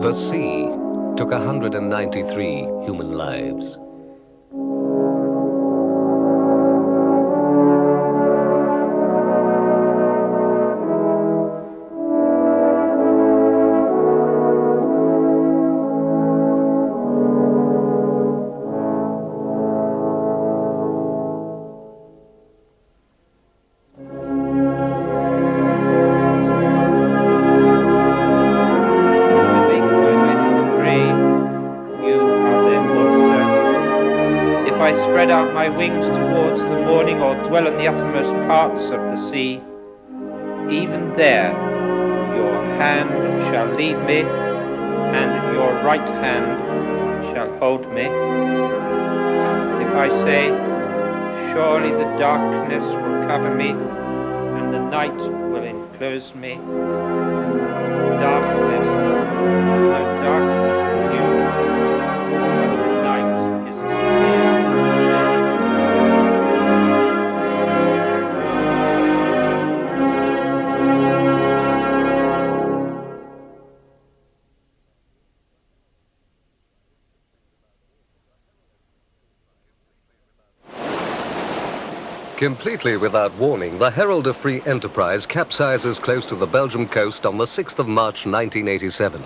The sea took 193 human lives. My wings towards the morning, or dwell in the uttermost parts of the sea, even there your hand shall lead me, and your right hand shall hold me. If I say, surely the darkness will cover me, and the night will enclose me, the darkness is no darkness with you, but the night is as clear as the day. Completely without warning, the Herald of Free Enterprise capsizes close to the Belgian coast on the 6th of March 1987.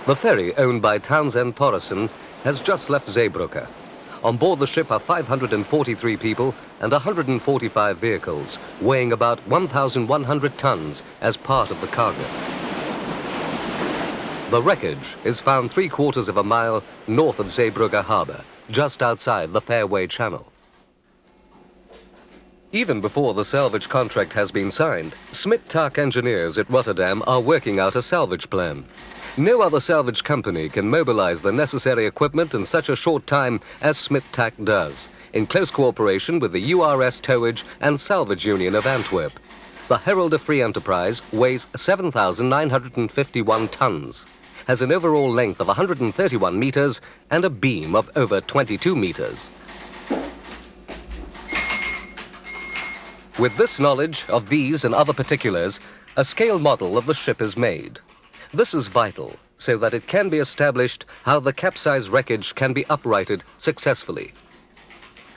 The ferry, owned by Townsend Thoresen, has just left Zeebrugge. On board the ship are 543 people and 145 vehicles, weighing about 1,100 tons as part of the cargo. The wreckage is found 3/4 of a mile north of Zeebrugge harbour, just outside the Fairway Channel. Even before the salvage contract has been signed, Smit-Tak engineers at Rotterdam are working out a salvage plan. No other salvage company can mobilize the necessary equipment in such a short time as Smit-Tak does, in close cooperation with the URS Towage and Salvage Union of Antwerp. The Herald of Free Enterprise weighs 7,951 tons, has an overall length of 131 meters and a beam of over 22 meters. With this knowledge of these and other particulars, a scale model of the ship is made. This is vital so that it can be established how the capsized wreckage can be uprighted successfully.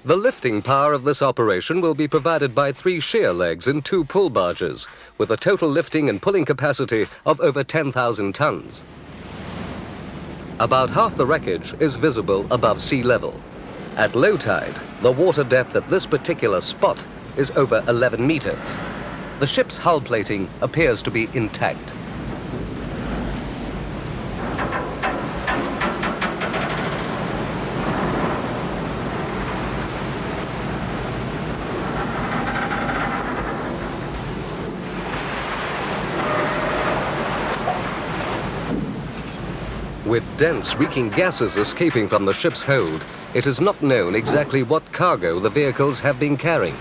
The lifting power of this operation will be provided by 3 shear legs and 2 pull barges, with a total lifting and pulling capacity of over 10,000 tons. About half the wreckage is visible above sea level. At low tide, the water depth at this particular spot is over 11 meters. The ship's hull plating appears to be intact. With dense, reeking gases escaping from the ship's hold, it is not known exactly what cargo the vehicles have been carrying.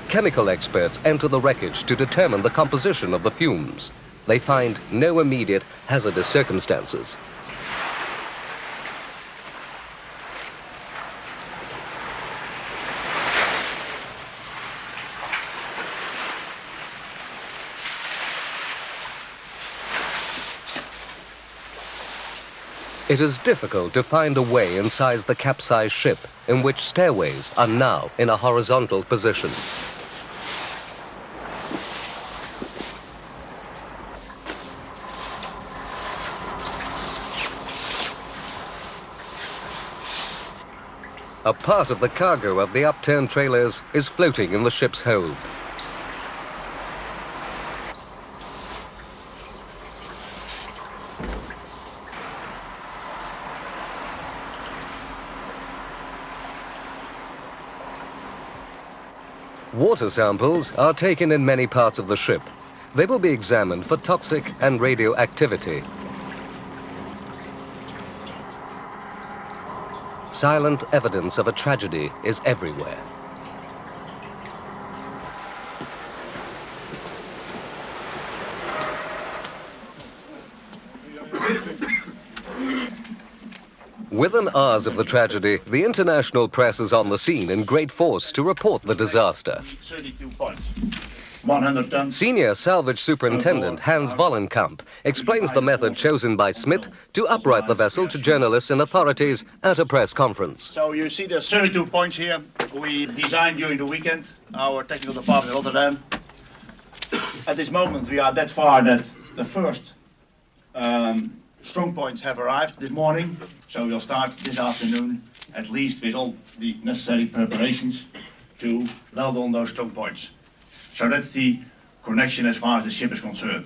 Chemical experts enter the wreckage to determine the composition of the fumes. They find no immediate hazardous circumstances. It is difficult to find a way inside the capsized ship in which stairways are now in a horizontal position. A part of the cargo of the upturned trailers is floating in the ship's hold. Water samples are taken in many parts of the ship. They will be examined for toxic and radioactivity. Silent evidence of a tragedy is everywhere. Within hours of the tragedy, the international press is on the scene in great force to report the disaster. 32 points. 100 tons. Senior Salvage Superintendent Hans Vollenkamp explains the method chosen by Smit to upright the vessel to journalists and authorities at a press conference. So you see there's 32 points here. We designed during the weekend, our technical department in Rotterdam. At this moment we are that far that the first strong points have arrived this morning. So we'll start this afternoon, at least with all the necessary preparations to weld on those strong points. So that's the connection as far as the ship is concerned.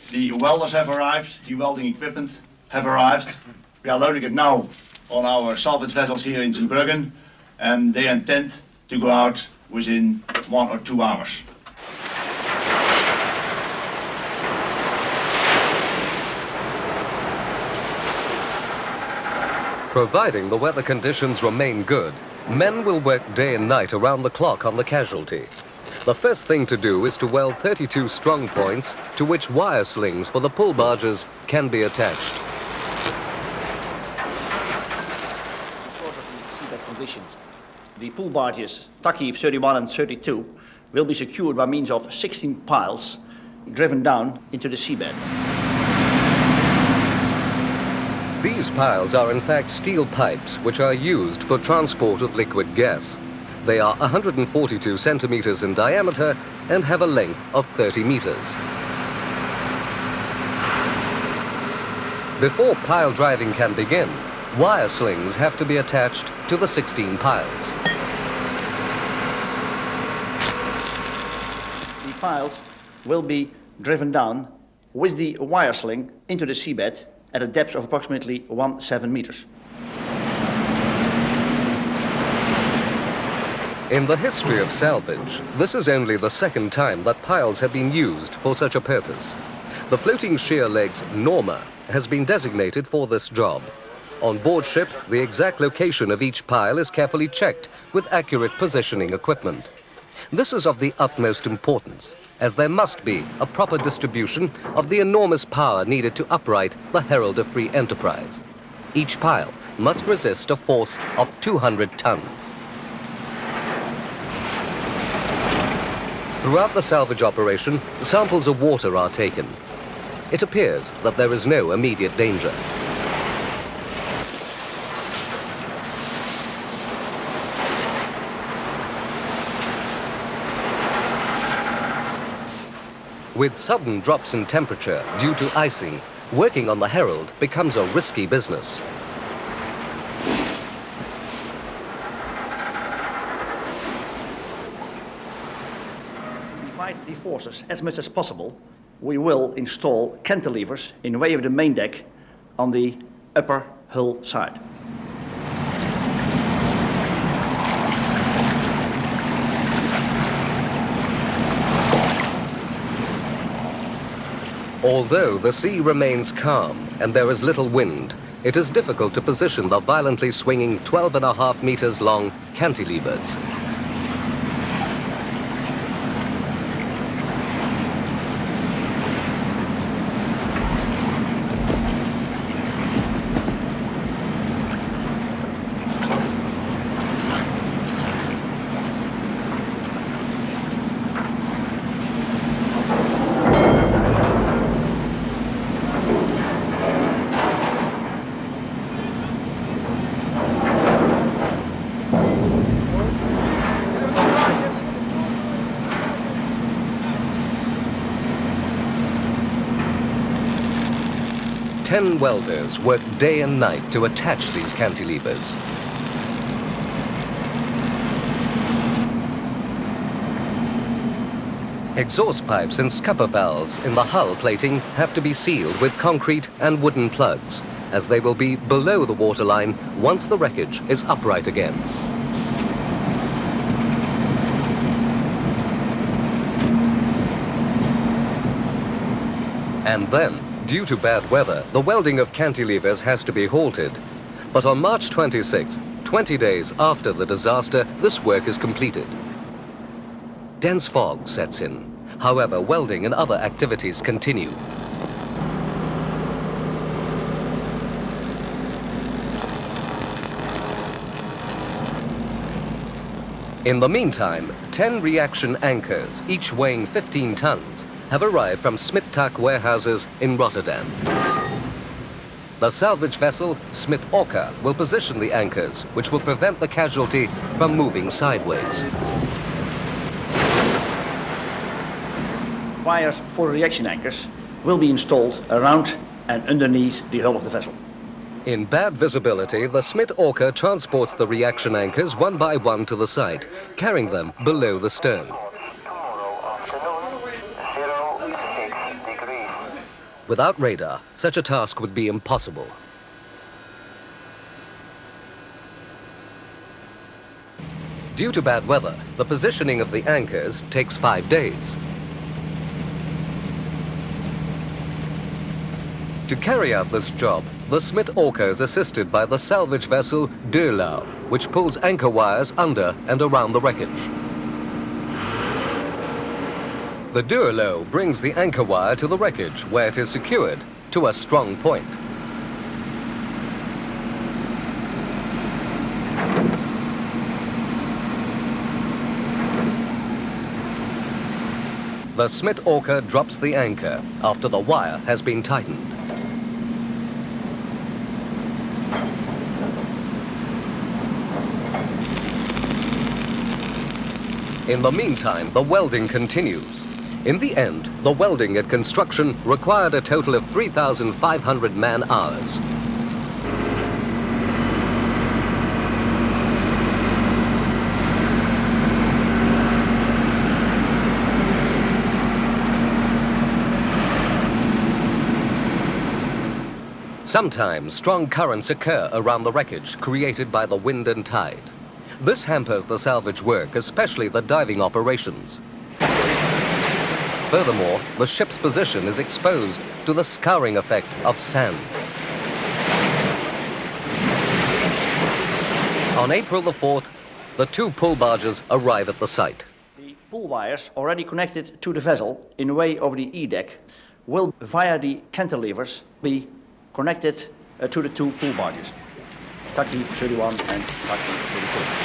The welders have arrived, the welding equipment have arrived. We are loading it now on our salvage vessels here in Zeebrugge, and they intend to go out within 1 or 2 hours. Providing the weather conditions remain good, men will work day and night around the clock on the casualty. The first thing to do is to weld 32 strong points to which wire slings for the pull barges can be attached. Because of the seabed conditions, the pull barges, Taki 31 and 32, will be secured by means of 16 piles driven down into the seabed. These piles are in fact steel pipes which are used for transport of liquid gas. They are 142 centimeters in diameter and have a length of 30 meters. Before pile driving can begin, wire slings have to be attached to the 16 piles. The piles will be driven down with the wire sling into the seabed at a depth of approximately 17 meters. In the history of salvage, this is only the second time that piles have been used for such a purpose. The floating shear legs Norma has been designated for this job. On board ship, the exact location of each pile is carefully checked with accurate positioning equipment. This is of the utmost importance, as there must be a proper distribution of the enormous power needed to upright the Herald of Free Enterprise. Each pile must resist a force of 200 tons. Throughout the salvage operation, samples of water are taken. It appears that there is no immediate danger. With sudden drops in temperature due to icing, working on the Herald becomes a risky business. To fight the forces as much as possible, we will install cantilevers in way of the main deck on the upper hull side. Although the sea remains calm and there is little wind, it is difficult to position the violently swinging 12.5 meters long cantilevers. Ten welders work day and night to attach these cantilevers. Exhaust pipes and scupper valves in the hull plating have to be sealed with concrete and wooden plugs, as they will be below the waterline once the wreckage is upright again. And then, due to bad weather, the welding of cantilevers has to be halted. But on March 26th, 20 days after the disaster, this work is completed. Dense fog sets in. However, welding and other activities continue. In the meantime, 10 reaction anchors, each weighing 15 tons, have arrived from Smit-Tak warehouses in Rotterdam. The salvage vessel, Smit Orca, will position the anchors, which will prevent the casualty from moving sideways. Wires for reaction anchors will be installed around and underneath the hull of the vessel. In bad visibility, the Smit Orca transports the reaction anchors one by one to the site, carrying them below the stern. Without radar, such a task would be impossible. Due to bad weather, the positioning of the anchors takes 5 days. To carry out this job, the Smit Orca is assisted by the salvage vessel della, which pulls anchor wires under and around the wreckage. The della brings the anchor wire to the wreckage, where it is secured to a strong point. The Smit Orca drops the anchor after the wire has been tightened. In the meantime, the welding continues. In the end, the welding at construction required a total of 3,500 man-hours. Sometimes strong currents occur around the wreckage created by the wind and tide. This hampers the salvage work, especially the diving operations. Furthermore, the ship's position is exposed to the scouring effect of sand. On April the 4th, the 2 pull barges arrive at the site. The pull wires already connected to the vessel in the way over the E-deck will, via the cantilevers, be connected to the 2 pull barges, Tacheave 31 and Tacheave 32.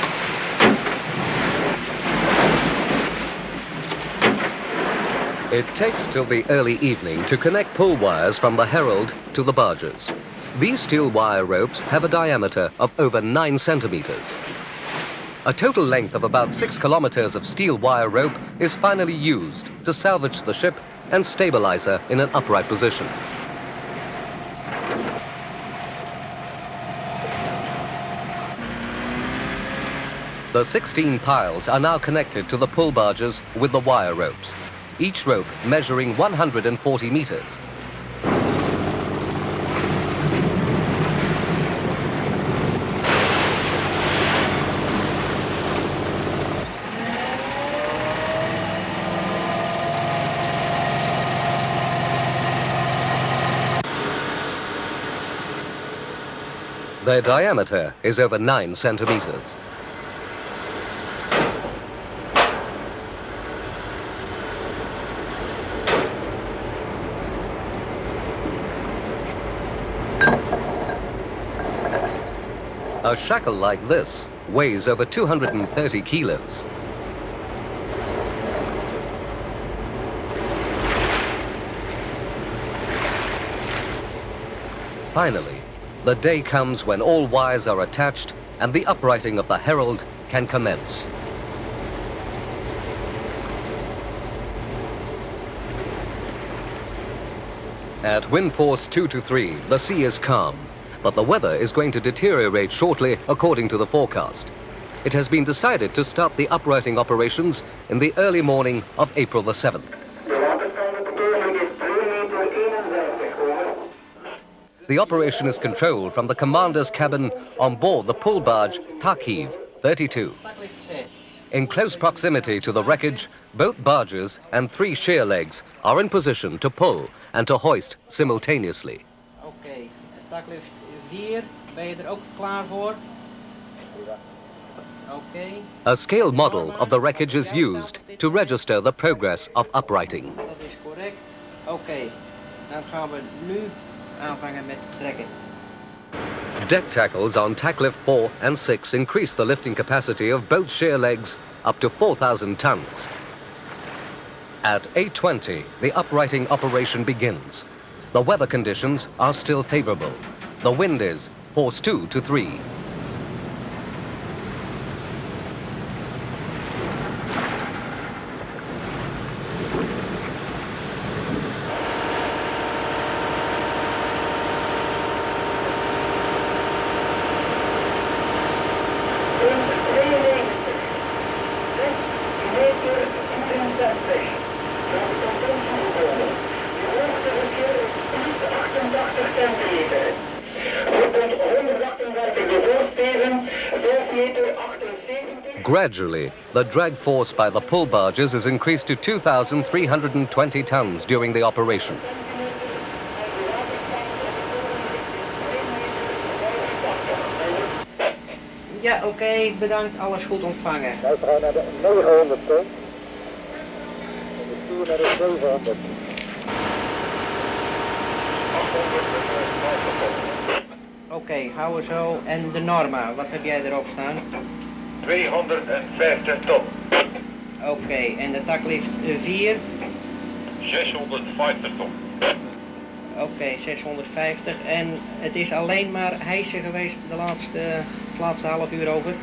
It takes till the early evening to connect pull wires from the Herald to the barges. These steel wire ropes have a diameter of over 9 centimeters. A total length of about 6 kilometers of steel wire rope is finally used to salvage the ship and stabilize her in an upright position. The 16 piles are now connected to the pull barges with the wire ropes, each rope measuring 140 meters. Their diameter is over 9 centimeters. A shackle like this weighs over 230 kilos. Finally, the day comes when all wires are attached and the uprighting of the Herald can commence. At wind force 2 to 3, the sea is calm, but the weather is going to deteriorate shortly according to the forecast. It has been decided to start the uprighting operations in the early morning of April the 7th. The operation is controlled from the commander's cabin on board the pull barge Tacheave 32. In close proximity to the wreckage, both barges and 3 shear legs are in position to pull and to hoist simultaneously. Okay, taklift 4, ben je er ook klaar voor? Okay. A scale model of the wreckage is used to register the progress of uprighting. Dat is correct. Oké, dan gaan we nu aanvangen met trekken. Deck tackles on tack lift 4 and 6 increase the lifting capacity of both shear legs up to 4,000 tons. At 8:20, the uprighting operation begins. The weather conditions are still favorable. The wind is force 2 to 3. Gradually, the drag force by the pull barges is increased to 2,320 tons during the operation. Ja, oké, bedankt, alles goed ontvangen. Nou, we gaan naar de 900 ton. En de stuur naar de 700. Oké, houden zo. En de norma, wat heb jij erop staan? 250 ton. Oké, en de taklift 4? 650 ton. Oké, 650. En het is alleen maar hijsen geweest het laatste half uur over?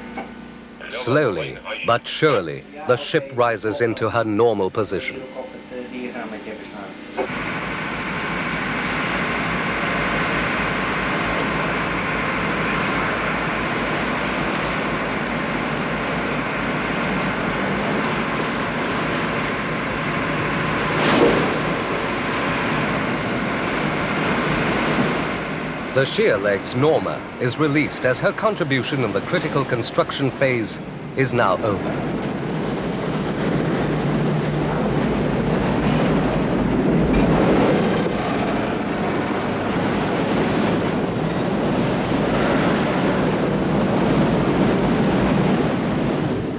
Slowly, but surely, the ship rises into her normal position. Op het diagrammetje hebben staan. The shear leg's Norma is released as her contribution in the critical construction phase is now over.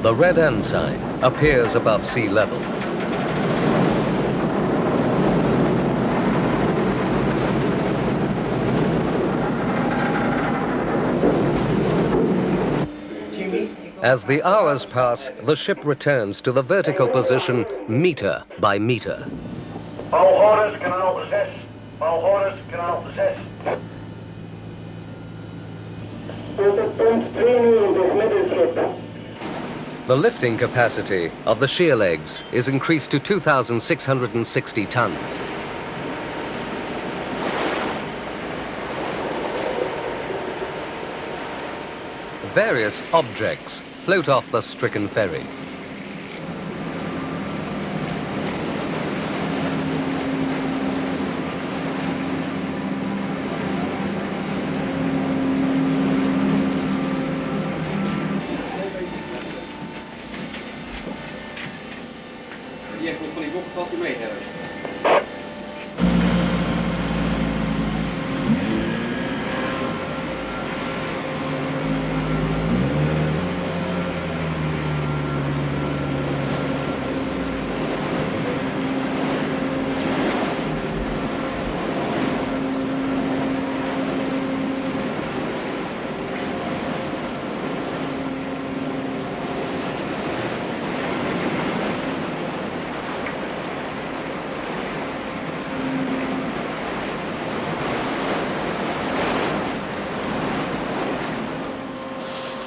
The red ensign appears above sea level. As the hours pass, the ship returns to the vertical position meter by meter. Bouwhouders, kanaal de 6. Bouwhouders, kanaal de 6. The lifting capacity of the shear legs is increased to 2,660 tons. Various objects float off the stricken ferry.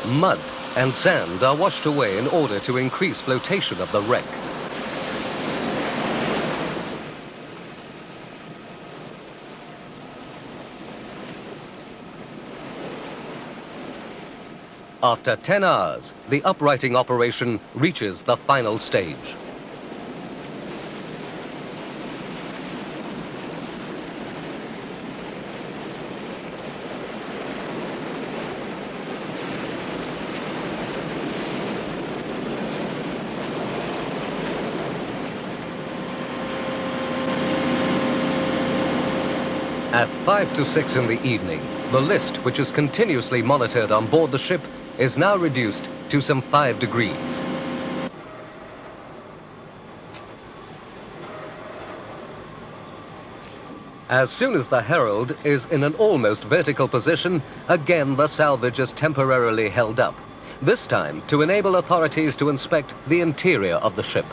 Mud and sand are washed away in order to increase flotation of the wreck. After 10 hours, the uprighting operation reaches the final stage. At 5 to 6 in the evening, the list, which is continuously monitored on board the ship, is now reduced to some 5 degrees. As soon as the Herald is in an almost vertical position, again the salvage is temporarily held up, this time to enable authorities to inspect the interior of the ship.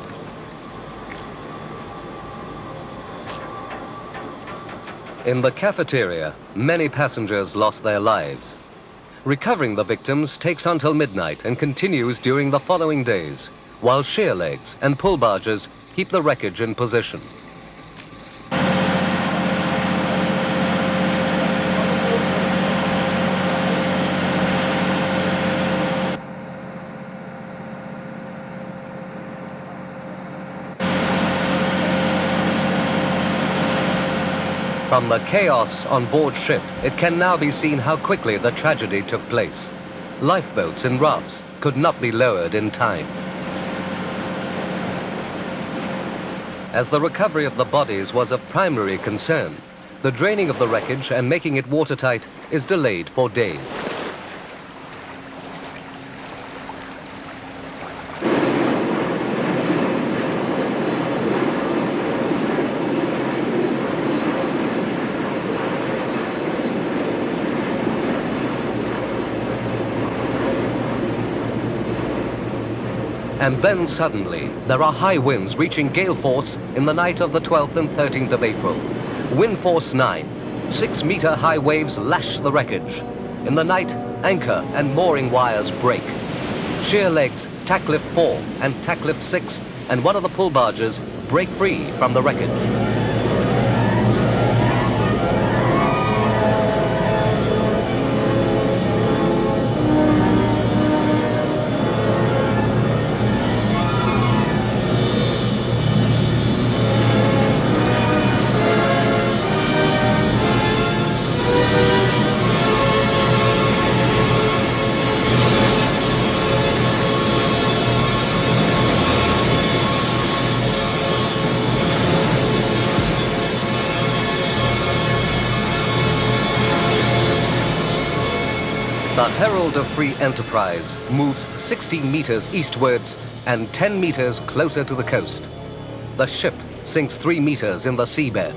In the cafeteria, many passengers lost their lives. Recovering the victims takes until midnight and continues during the following days, while sheer legs and pull barges keep the wreckage in position. From the chaos on board ship, it can now be seen how quickly the tragedy took place. Lifeboats and rafts could not be lowered in time. As the recovery of the bodies was of primary concern, the draining of the wreckage and making it watertight is delayed for days. And then suddenly, there are high winds reaching gale force in the night of the 12th and 13th of April. Wind force 9. 6-meter high waves lash the wreckage. In the night, anchor and mooring wires break. Sheer legs, tack lift 4 and tack lift 6 and one of the pull barges break free from the wreckage. The Herald of Free Enterprise moves 16 meters eastwards and 10 meters closer to the coast. The ship sinks 3 meters in the seabed.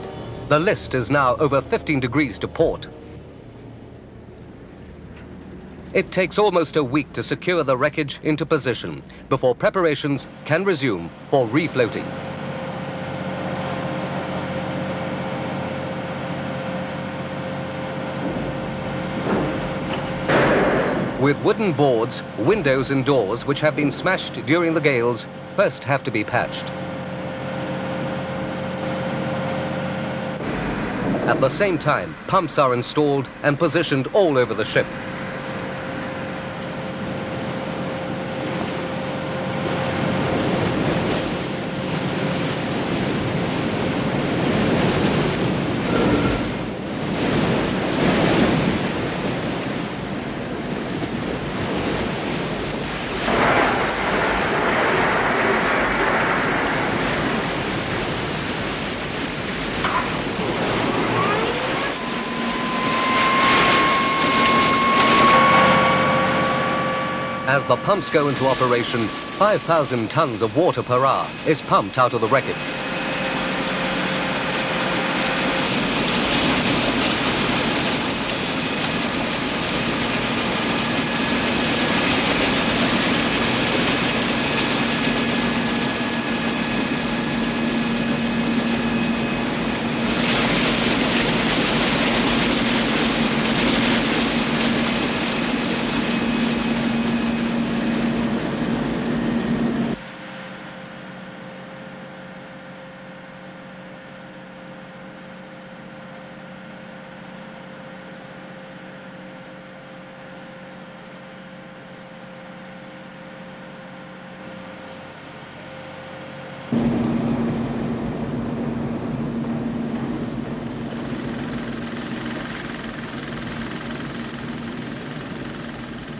The list is now over 15 degrees to port. It takes almost a week to secure the wreckage into position before preparations can resume for refloating. With wooden boards, windows and doors which have been smashed during the gales first have to be patched. At the same time, pumps are installed and positioned all over the ship. As the pumps go into operation, 5,000 tons of water per hour is pumped out of the wreckage.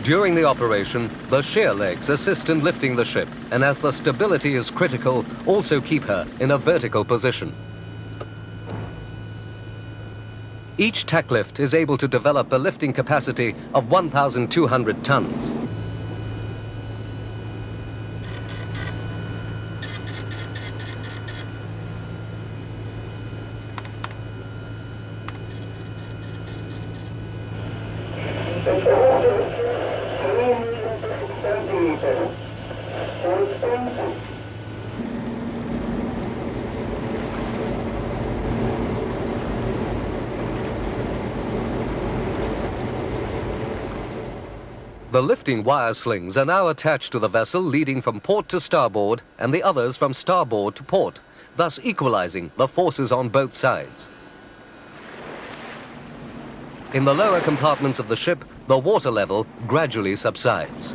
During the operation, the sheer legs assist in lifting the ship, and as the stability is critical, also keep her in a vertical position. Each tack lift is able to develop a lifting capacity of 1,200 tons. The lifting wire slings are now attached to the vessel, leading from port to starboard and the others from starboard to port, thus equalizing the forces on both sides. In the lower compartments of the ship, the water level gradually subsides.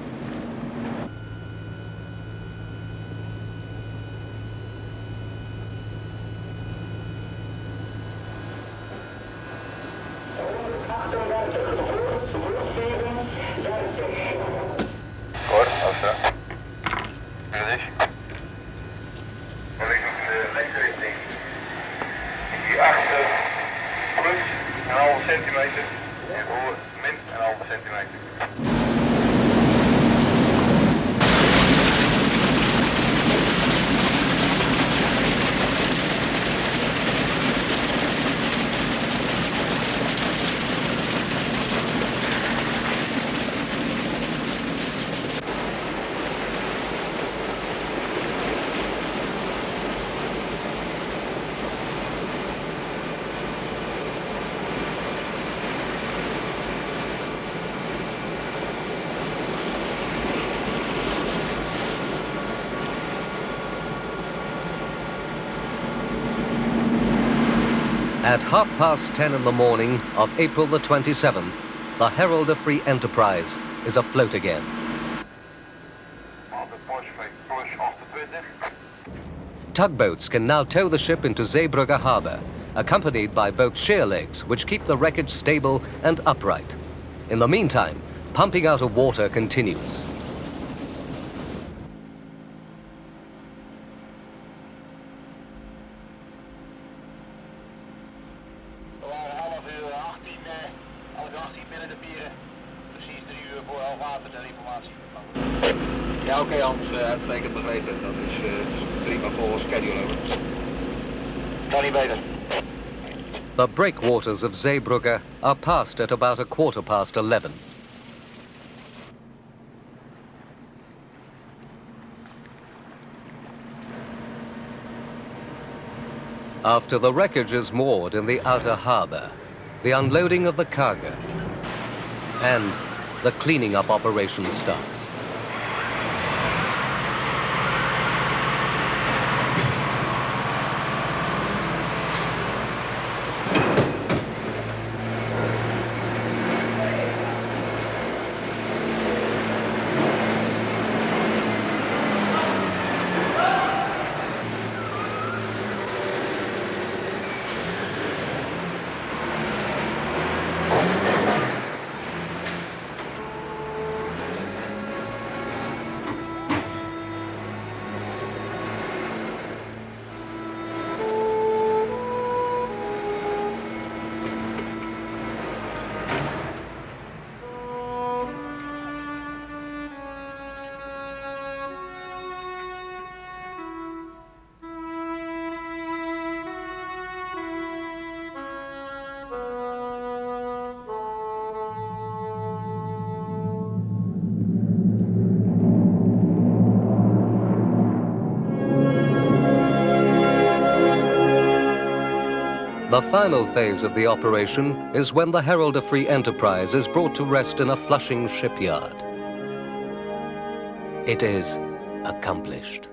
At 10:30 in the morning of April the 27th, the Herald of Free Enterprise is afloat again. Tugboats can now tow the ship into Zeebrugge harbour, accompanied by boat shear legs, which keep the wreckage stable and upright. In the meantime, pumping out of water continues. Ja, oké, Hans, uitstekend begrepen. Dat is prima volgens schedule. Kan niet beter. The breakwaters of Zeebrugge are passed at about 11:15. After the wreckage is moored in the outer harbour, the unloading of the cargo and the cleaning up operation starts. The final phase of the operation is when the Herald of Free Enterprise is brought to rest in a Flushing shipyard. It is accomplished.